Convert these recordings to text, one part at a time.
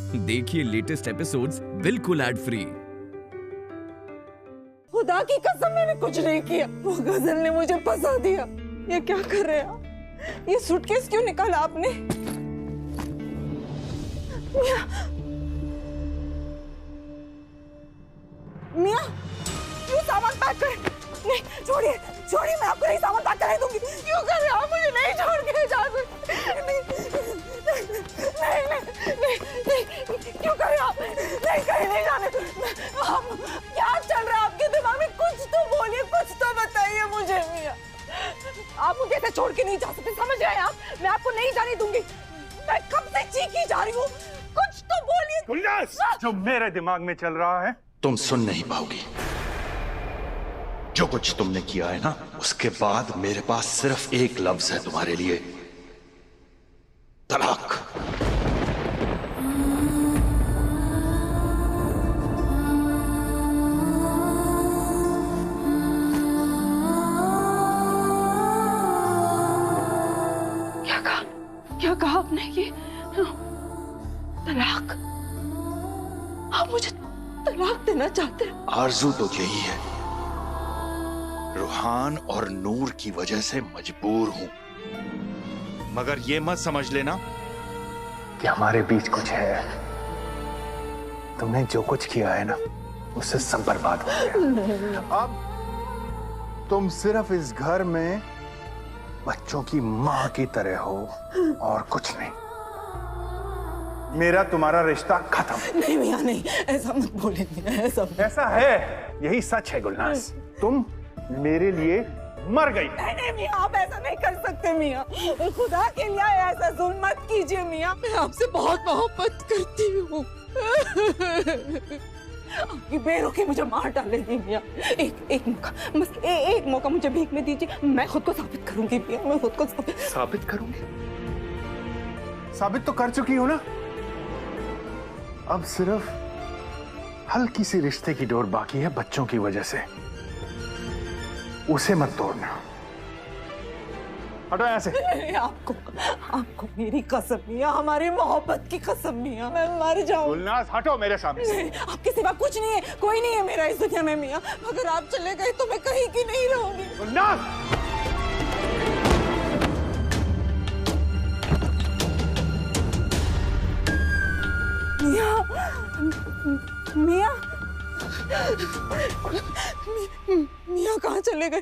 देखिए latest episodes बिल्कुल ad free. खुदा की कसम मैंने कुछ नहीं किया, वो गजल ने मुझे फंसा दिया। ये क्या कर रहे हैं आप? ये सूटकेस क्यों निकाला आपने? मिया, मिया, ये सामान पैक कर। नहीं, छोड़िए, छोड़िए, मैं आपको नहीं सामान पैक कराई दूंगी। क्यों कर रहे हैं आप? मुझे नहीं छोड़ के जा सकते। नहीं, नहीं, नहीं, नहीं, क्यों कर रहे हैं आप? नहीं, कहीं नहीं जाने। आप क्या चल रहा है आपके दिमाग में? कुछ तो बोलिए, कुछ तो बताइए मुझे मिया। आप मुझे ऐसे छोड़ के नहीं जा सकते, समझ रहे हैं आप? मैं आपको नहीं जाने दूंगी। मैं कब से चीखी जा रही हूँ, कुछ तो बोलिए। गुलनाज, जो मेरे दिमाग में चल रहा है तुम सुन नहीं पाओगी। जो कुछ तुमने किया है ना, उसके बाद मेरे पास सिर्फ एक लफ्ज है तुम्हारे लिए, तलाक। क्या कहा आपने? ये तलाक? आप मुझे तलाक देना चाहते हैं? आरजू तो यही है। रूहान और नूर की वजह से मजबूर हूं, मगर ये मत समझ लेना कि हमारे बीच कुछ है। तुमने जो कुछ किया है ना, उससे सब बर्बाद हो गया। अब तुम सिर्फ इस घर में बच्चों की मां की तरह हो और कुछ नहीं। मेरा तुम्हारा रिश्ता खत्म। नहीं मियां, नहीं, ऐसा मत बोलिए मियां, ऐसा है, यही सच है गुलनाज। तुम मेरे लिए मर गई। नहीं नहीं मियां, आप ऐसा नहीं कर सकते मियां। खुदा के लिए ऐसा जुल्म मत कीजिए मियां। मैं आपसे बहुत मोहब्बत करती हूँ। आपकी बेरुखी मुझे मार डालेगी मियां। एक मौका, बस एक मौका मुझे भीख में दीजिए। मैं खुद को साबित करूंगी मियां, मैं खुद को साबित करूंगी? साबित तो कर चुकी हो ना। अब सिर्फ हल्की सी रिश्ते की डोर बाकी है बच्चों की वजह से। उसे मत तोड़ना। हटो यहाँ से। आपको मेरी कसम मियां, हमारी मोहब्बत की कसम मियां, मैं मर जाऊं। गुलनाज, हटो मेरे सामने से। आपके सिवा कुछ नहीं है, कोई नहीं है मेरा इस दुनिया में मियां। अगर आप चले गए तो मैं कहीं की नहीं रहूंगी। गुलनाज! मियां, मियां, मियां कहाँ चले गए?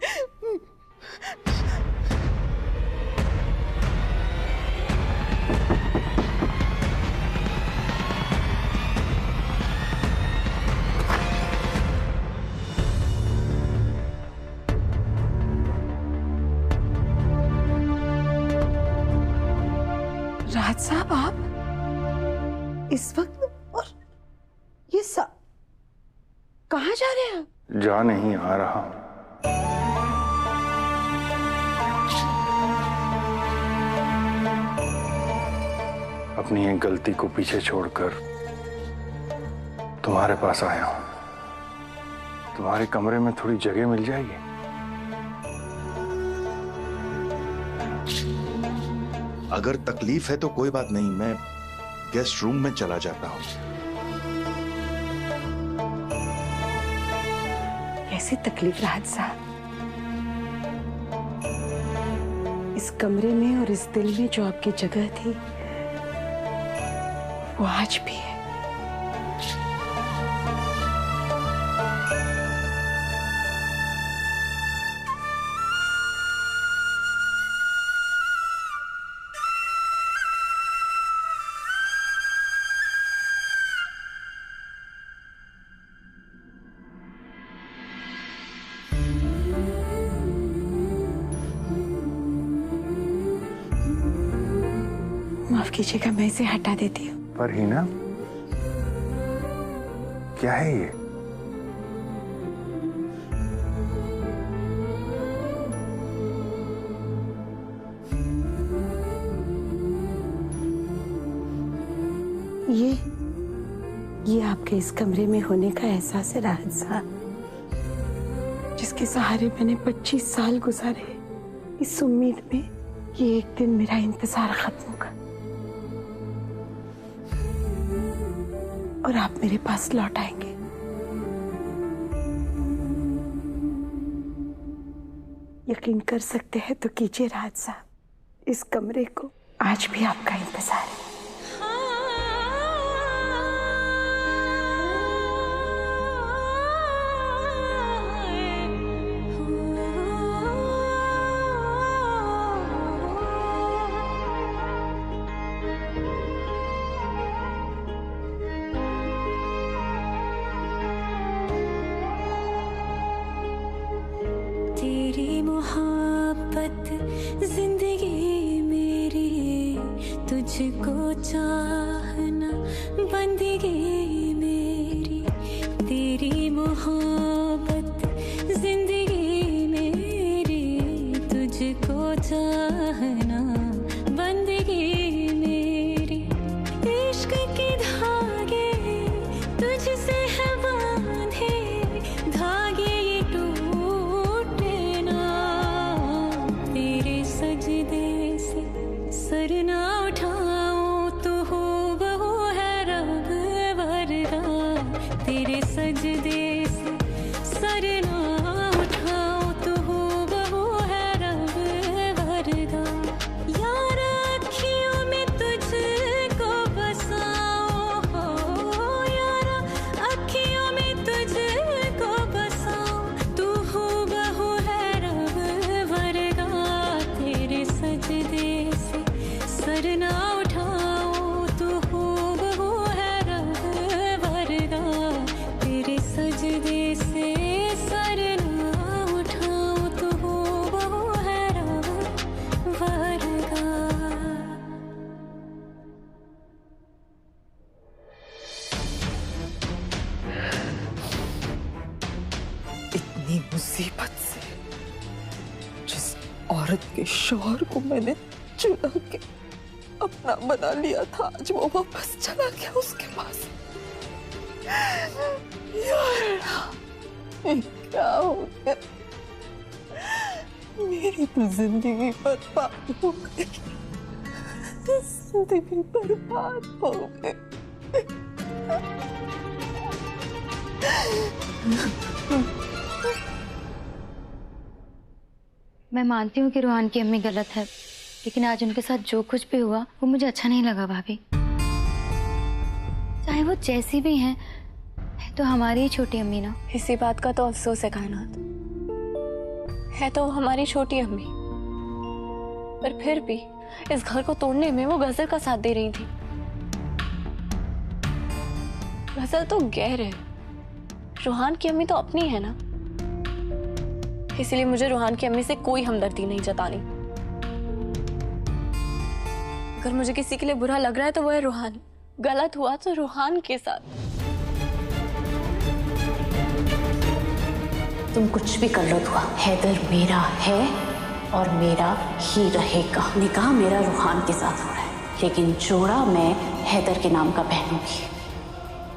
राज साहब, आप इस वक्त और ये सब कहाँ जा रहे हैं? जा नहीं आ रहा। अपनी एक गलती को पीछे छोड़कर तुम्हारे पास आया हूं। तुम्हारे कमरे में थोड़ी जगह मिल जाएगी? अगर तकलीफ है तो कोई बात नहीं, मैं गेस्ट रूम में चला जाता हूं। ऐसी तकलीफ राहत साहब, इस कमरे में और इस दिल में जो आपकी जगह थी वो आज भी है। माफ कीजिएगा, मैं इसे हटा देती हूँ। पर हिना, क्या है ये? ये आपके इस कमरे में होने का एहसास है राहत साहब, जिसके सहारे मैंने 25 साल गुजारे, इस उम्मीद में कि एक दिन मेरा इंतजार खत्म होगा। और आप मेरे पास लौट आएंगे। यकीन कर सकते हैं तो कीजिए राज साहब, इस कमरे को आज भी आपका इंतजार है। तेरी मोहब्बत जिंदगी मेरी, तुझको चाहना बंदगी मेरी। तेरी मोहब्बत जिंदगी मेरी, तुझको चाहना बंदगी मेरी। इश्क के धागे तुझसे है बांधे, धागे ये टूटे ना। तेरे सजदे से सर ना उठाऊं तो हो बहु है रब वरदा। तेरे सजदे से सर ना उठाऊं तो हो बहु है रब वरदा। यार अखियों में तुझको बसाऊं हो, यार अखियों में तुझको बसाऊं तू हो बहु है रब वरदा। तेरे सजदे से सर ना उठाऊं तू हो बहु है रब वरदा। तेरे सजदे से सर ना उठाऊं तू हो बहु है रब वरदा। इतनी मुसीबत से जिस औरत के शौहर को मैंने चुना के अपना बना लिया था, आज वो वापस चला गया उसके पास। यार ये क्या हो गया? मेरी तो जिंदगी बर्बाद हो गई, जिंदगी बर्बाद हो गई। मैं मानती हूँ कि रूहान की अम्मी गलत है, लेकिन आज उनके साथ जो कुछ भी हुआ वो मुझे अच्छा नहीं लगा भाभी। चाहे वो जैसी भी हैं, है तो हमारी ही छोटी अम्मी ना। इसी बात का तो अफसोस है कायनात, है तो हमारी छोटी अम्मी, पर फिर भी इस घर को तोड़ने में वो गजल का साथ दे रही थी। गजल तो गैर है, रूहान की अम्मी तो अपनी है ना, इसलिए मुझे रूहान की अम्मी से कोई हमदर्दी नहीं जतानी। अगर मुझे किसी के लिए बुरा लग रहा है तो वो है रूहान, गलत हुआ तो रूहान के साथ। तुम कुछ भी कर लो दुआ, हैदर मेरा है और मेरा ही रहेगा। निकाह मेरा रूहान के साथ हो रहा है, लेकिन जोड़ा मैं हैदर के नाम का पहनूंगी।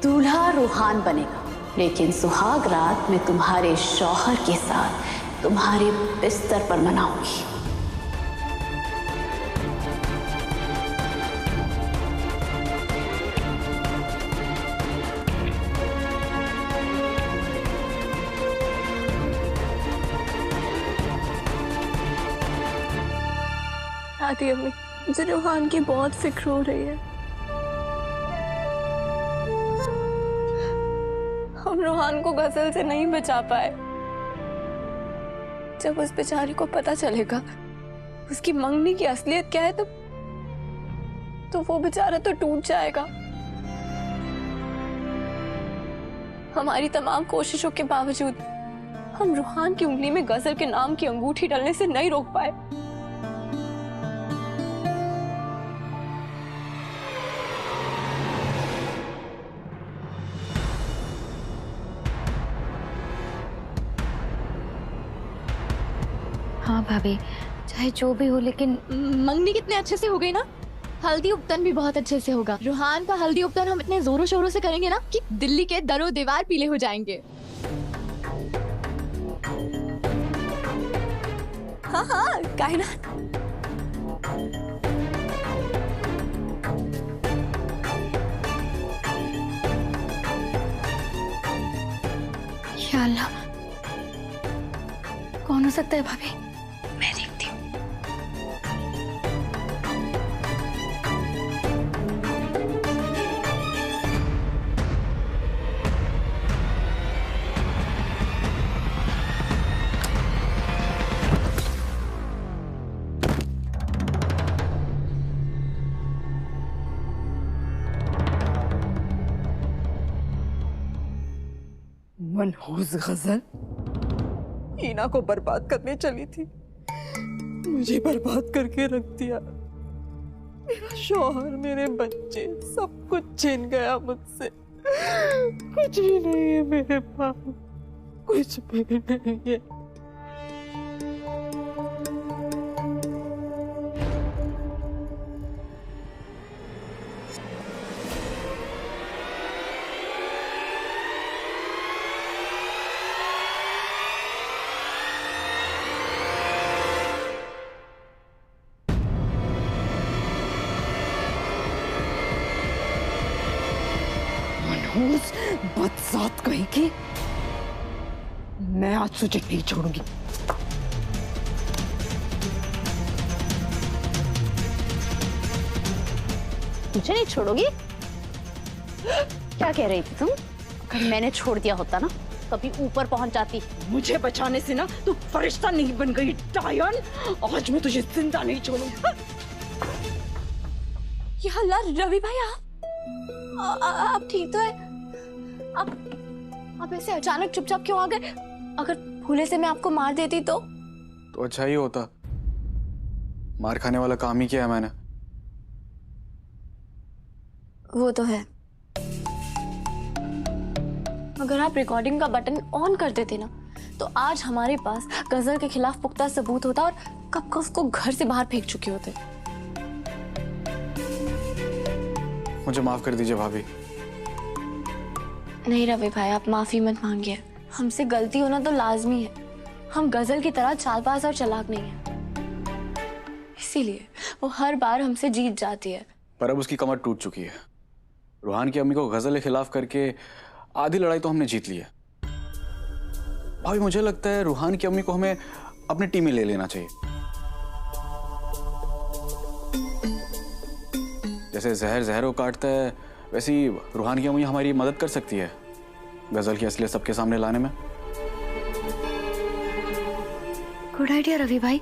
दूल्हा रूहान बनेगा, लेकिन सुहाग रात मैं तुम्हारे शौहर के साथ तुम्हारे बिस्तर पर मनाऊंगी। दादी अम्मी, मुझे रूहान की बहुत फिक्र हो रही है। हम रूहान को गजल से नहीं बचा पाए। जब उस बेचारी को पता चलेगा उसकी मंगनी की असलियत क्या है, तो वो बेचारा तो टूट जाएगा। हमारी तमाम कोशिशों के बावजूद हम रूहान की उंगली में गजल के नाम की अंगूठी डालने से नहीं रोक पाए। हाँ भाभी, चाहे जो भी हो, लेकिन मंगनी कितने अच्छे से हो गई ना, हल्दी उपतन भी बहुत अच्छे से होगा। रूहान का हल्दी उपतन हम इतने जोरों शोरों से करेंगे ना कि दिल्ली के दरों दीवार पीले हो जाएंगे। हाँ हाँ कायनात, या अल्लाह, कौन हो सकता है भाभी? मैं देखती हूँ। मनहूस गजल हीना को बर्बाद करने चली थी, मुझे बर्बाद करके रख दिया। मेरा शौहर, मेरे बच्चे, सब कुछ छीन गया मुझसे। कुछ भी नहीं है मेरे पास, कुछ भी नहीं है। मनहूस बदजात कहीं की, मैं आज तुझे नहीं छोड़ूंगी। मुझे नहीं छोड़ोगी? क्या कह रही थी तुम? अगर मैंने छोड़ दिया होता ना, कभी ऊपर पहुंच जाती। मुझे बचाने से ना तू फरिश्ता नहीं बन गई डायन। आज मैं तुझे जिंदा नहीं छोड़ूंगी। या अल्लाह, रवि भाई आप ठीक तो है? आप ऐसे अचानक चुपचाप क्यों आ गए? अगर भूले से मैं आपको मार देती तो अच्छा ही होता। मार खाने वाला काम ही किया है मैंने। वो तो है। अगर आप रिकॉर्डिंग का बटन ऑन कर देते ना, तो आज हमारे पास गजल के खिलाफ पुख्ता सबूत होता और कब का उसको घर से बाहर फेंक चुके होते। मुझे माफ कर दीजिए भाभी। नहीं रवि भाई, आप माफी मत मांगिए। हमसे गलती होना तो लाजमी है। हम गजल की तरह चालबाज और चालाक नहीं है, इसीलिए वो हर बार हमसे जीत जाती है। पर अब उसकी कमर टूट चुकी है। रूहान की अम्मी को गजल के खिलाफ करके आधी लड़ाई तो हमने जीत ली है। भाभी मुझे लगता है रूहान की अम्मी को हमें अपनी टीम में ले लेना चाहिए। जैसे जहर जहर को काटता है, वैसे ही रूहान की अम्मी हमारी मदद कर सकती है गजल की असलियत सबके सामने लाने में। गुड आइडिया रवि भाई।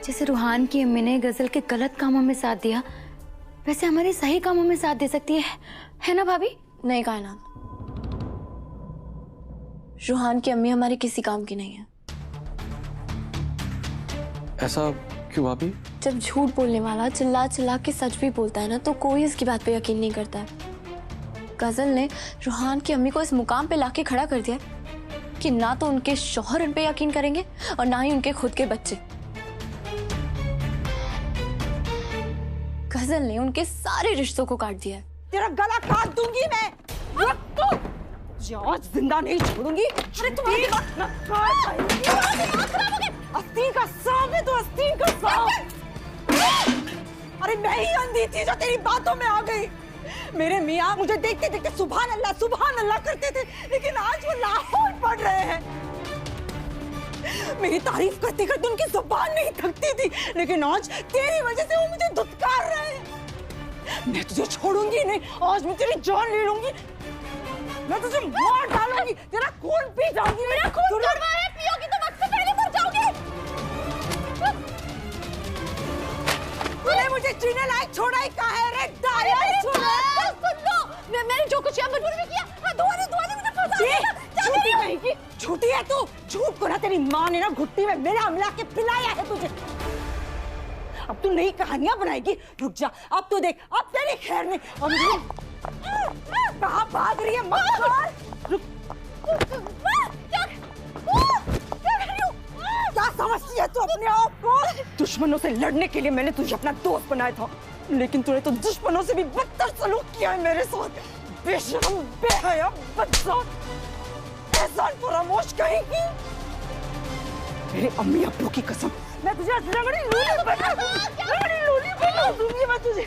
जैसे रूहान की अम्मी ने गजल के गलत कामों में साथ दिया, वैसे हमारे सही कामों में साथ दे सकती है ना भाभी? नहीं कायनात, रूहान की अम्मी हमारे किसी काम की नहीं है। ऐसा क्यों भाभी? जब झूठ बोलने वाला चिल्ला चिल्ला के सच भी बोलता है ना, तो कोई इसकी बात पे यकीन नहीं करता है। गजल ने रूहान की अम्मी को इस मुकाम पे लाके खड़ा कर दिया कि ना तो उनके शौहर उन पे यकीन करेंगे और ना ही उनके खुद के बच्चे। गजल ने उनके सारे रिश्तों को काट दिया है। तेरा गला काट दूंगी मैं। तुझे आज जिंदा नहीं छोड़ूंगी। अरे तुम्हारी बात ना काट। अस्तीन का सांप है तो अस्तीन का सांप। अरे मैं ही अंधी थी जो तेरी बातों में आ गई। मेरे मियाँ मुझे देखते देखते सुभान अल्लाह करते थे, लेकिन आज वो लाहौर पढ़ रहे हैं। मेरी तारीफ करते करते उनकी जुबान नहीं थकती थी, लेकिन आज तेरी वजह से वो मुझे धुतकार रहे हैं। मैं तुझे छोड़ूंगी नहीं, आज मैं तेरी जान ले लूंगी। मैं तुझे मार डालूंगी, तेरा खून पी जाऊंगी। मेरा खून कड़वा है, पियोगी तो वक्त से पहले मर जाओगे। तूने मुझे जीने लायक छोड़ा ही कहा है रे डायन। सुन लो, मैंने जो कुछ यहाँ मजबूरी में किया, दुआ ने मुझे फंसा दिया। झूठी कहेगी, झूठी है तू। झूठ को ना तेरी माँ ने ना घुट्टी में मिला के पिलाया है तुझे। अब तू नई कहानियां बनाएगी। रुक जा, अब तो देख, अब तेरी खैर नहीं। कहाँ भाग रही है? मत मार। रुक। क्या समझती है तू अपने आप को? दुश्मनों से लड़ने के लिए मैंने तुझे अपना दोस्त बनाया था, लेकिन तूने तो दुश्मनों से भी बदतर सलूक किया है मेरे साथ। बेशरम, बेहया, बदजात, एहसान फरामोश कहेगी। मेरे अम्मी अब्बू की कसम, मैं तुझे रगड़ी लूली बना दूंगी मैं तुझे।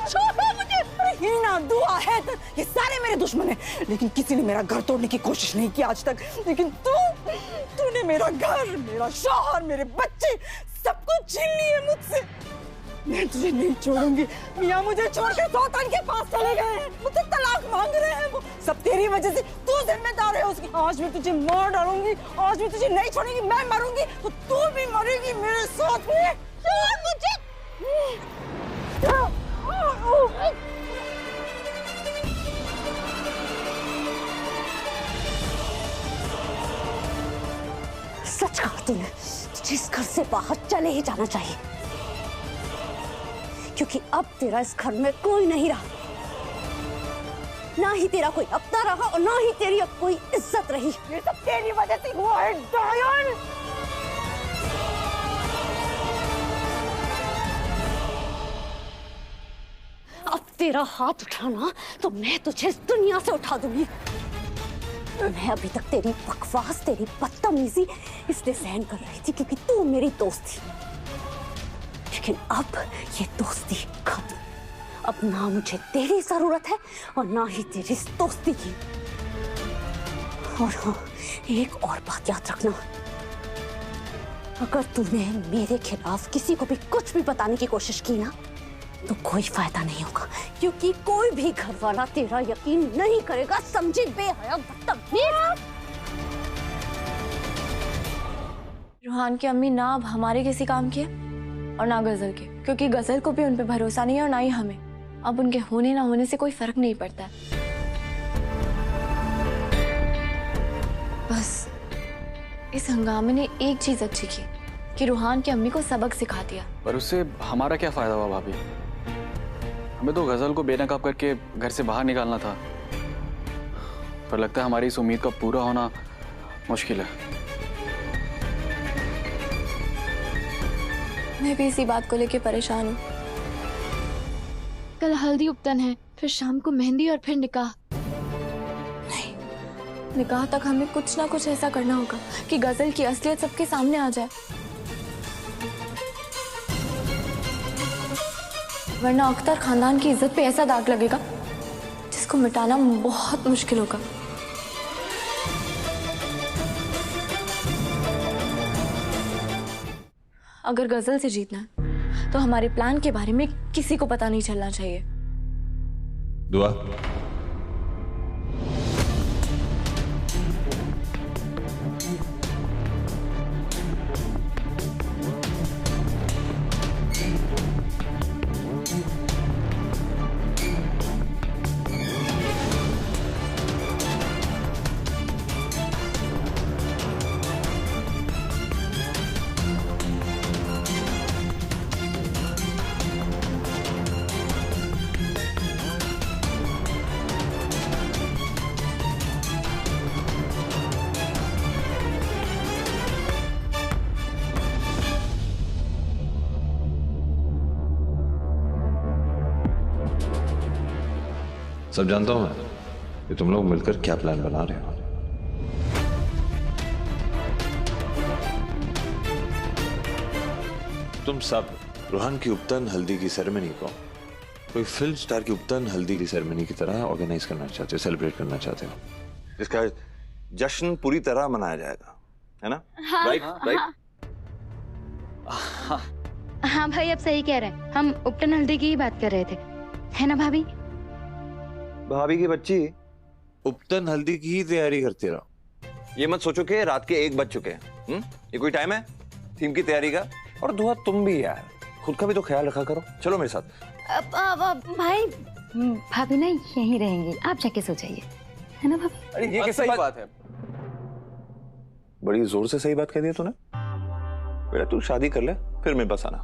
छोड़ो मुझे। हीना, दुआ है, ये सारे मेरे दुश्मन है, लेकिन किसी ने मेरा घर तोड़ने की कोशिश नहीं की आज तक। लेकिन तूने मेरा घर, मेरा शौहर, मेरे बच्चे सब कुछ छीन लिए मुझसे। मैं तुझे नहीं छोड़ूंगी। मियाँ मुझे छोड़कर सौतन के पास चले गए हैं, मुझसे तलाक मांग रहे हैं। वो सब तेरी वजह से, तू जिम्मेदार है उसकी। आज मैं तुझे मार डालूंगी, आज मैं तुझे नहीं छोड़ूंगी। मैं मरूंगी तो तू भी मरेगी मेरे साथ में। छोड़ मुझे। सच कहा तूने, तुझे इस घर से बाहर चले ही जाना चाहिए, क्योंकि अब तेरा इस घर में कोई नहीं रहा। ना ही तेरा कोई अपना रहा और ना ही तेरी अब कोई इज्जत रही। ये सब तेरी वजह से हुआ है डायन। अब तेरा हाथ उठाना तो मैं तुझे इस दुनिया से उठा दूंगी। मैं अभी तक तेरी बकवास, तेरी बदतमीजी इसलिए सहन कर रही थी क्योंकि तू मेरी दोस्त थी, लेकिन अब ये दोस्ती खत्म। अब ना मुझे तेरी जरूरत है और ना ही तेरी इस दोस्ती की। और हाँ, एक और बात याद रखना, अगर तूने मेरे खिलाफ किसी को भी कुछ भी बताने की कोशिश की ना, तो कोई फायदा नहीं होगा, क्योंकि कोई भी घर वाला तेरा यकीन नहीं करेगा। समझी बेहया बदतमीज। रूहान की अम्मी ना अब हमारे किसी काम की है और ना गजल के, क्योंकि गजल को भी उन पे भरोसा नहीं है और ना ही हमें। अब उनके होने ना होने से कोई फर्क नहीं पड़ता है। बस इस हंगामे ने एक चीज अच्छी की कि रूहान की अम्मी को सबक सिखा दिया। पर उससे हमारा क्या फायदा हुआ भाभी? हमें तो गजल को बेनकाब करके घर से बाहर निकालना था, पर लगता है हमारी इस उम्मीद का पूरा होना मुश्किल है। मैं भी इसी बात को लेके परेशान हूँ। कल हल्दी उपतन है, फिर शाम को मेहंदी और फिर निकाह। नहीं, निकाह तक हमें कुछ ना कुछ ऐसा करना होगा कि गजल की असलियत सबके सामने आ जाए, वरना अख्तर खानदान की इज्जत पे ऐसा दाग लगेगा जिसको मिटाना बहुत मुश्किल होगा। अगर गजल से जीतना है तो हमारे प्लान के बारे में किसी को पता नहीं चलना चाहिए। दुआ सब जानता हूं मैं कि तुम लोग मिलकर क्या प्लान बना रहे हो। तुम सब रूहान की उपतन हल्दी की सेरेमनी को कोई फिल्म स्टार की उपतन हल्दी की सेरेमनी की तरह ऑर्गेनाइज करना चाहते हो, सेलिब्रेट करना चाहते हो, जिसका जश्न पूरी तरह मनाया जाएगा, है ना? Right right. हाँ भाई, आप सही कह रहे हैं। हम उपटन हल्दी की ही बात कर रहे थे, है ना भाभी? भाभी की बच्ची उपतन हल्दी की ही तैयारी करती रहो। ये मत सोचो कि रात के 1 बज चुके हैं। ये कोई टाइम है थीम की तैयारी का? और दुआ तुम भी यार खुद का भी तो ख्याल रखा करो। चलो मेरे साथ। भाई भाभी ना यहीं रहेंगे, आप जाके सो जाइए, है ना भाभी? अरे ये कैसी बात है? बड़ी जोर से सही बात कह दी तूने। बेटा तू शादी कर ले फिर मेरे पास आना।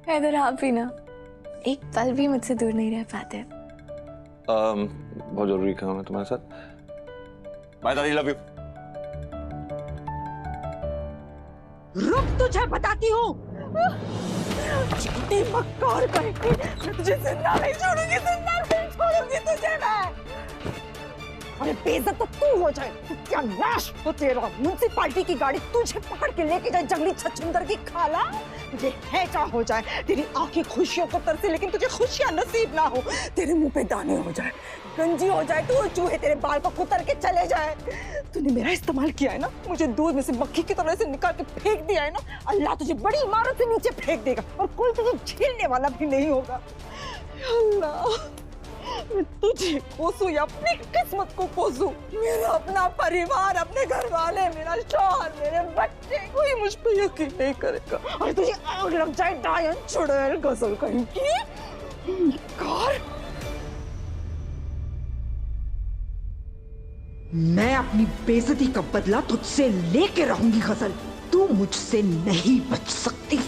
हैदर, आप भी ना एक पल भी मुझसे दूर नहीं रह पाते। बहुत जरूरी काम है तुम्हारे साथ। बाय दादी, लव यू। रुक, तुझे बताती हूँ। मक्कार करेगी, मैं तुझे जिंदा नहीं छोड़ूंगी, जिंदा नहीं छोड़ूंगी तुझे मैं। अरे बेइज्जत तो तू हो जाए, तू क्या लाश हो तेरा। म्युनिसिपालिटी की गाड़ी तुझे पकड़ के लेके जाए जंगली छछूंदर की खाला। तुझे हैजा हो जाए, तेरी आंखें खुशियों को तरसे लेकिन तुझे खुशियां नसीब ना हो, तेरे मुंह पे दाने हो जाए, गंजी हो जाए, तो चूहे तेरे बाल को कुतर के चले जाए। तूने मेरा इस्तेमाल किया है ना, मुझे दूध में से मक्खी की तरह से निकाल के फेंक दिया है ना, अल्लाह तुझे बड़ी इमारत से नीचे फेंक देगा और कोई तुझे झेलने वाला भी नहीं होगा। अल्लाह, मैं तुझे कोसू या अपनी किस्मत को कोसू? मेरा अपना परिवार, अपने घर वाले, मेरा शौहर, मेरे बच्चे, कोई मुझ पे यकीन नहीं करेगा और तुझे आग लग जाए डायन चुड़ैल गजल कहीं की। मैं अपनी बेइज्जती का बदला तुझसे लेके रहूंगी गजल, तू मुझसे नहीं बच सकती।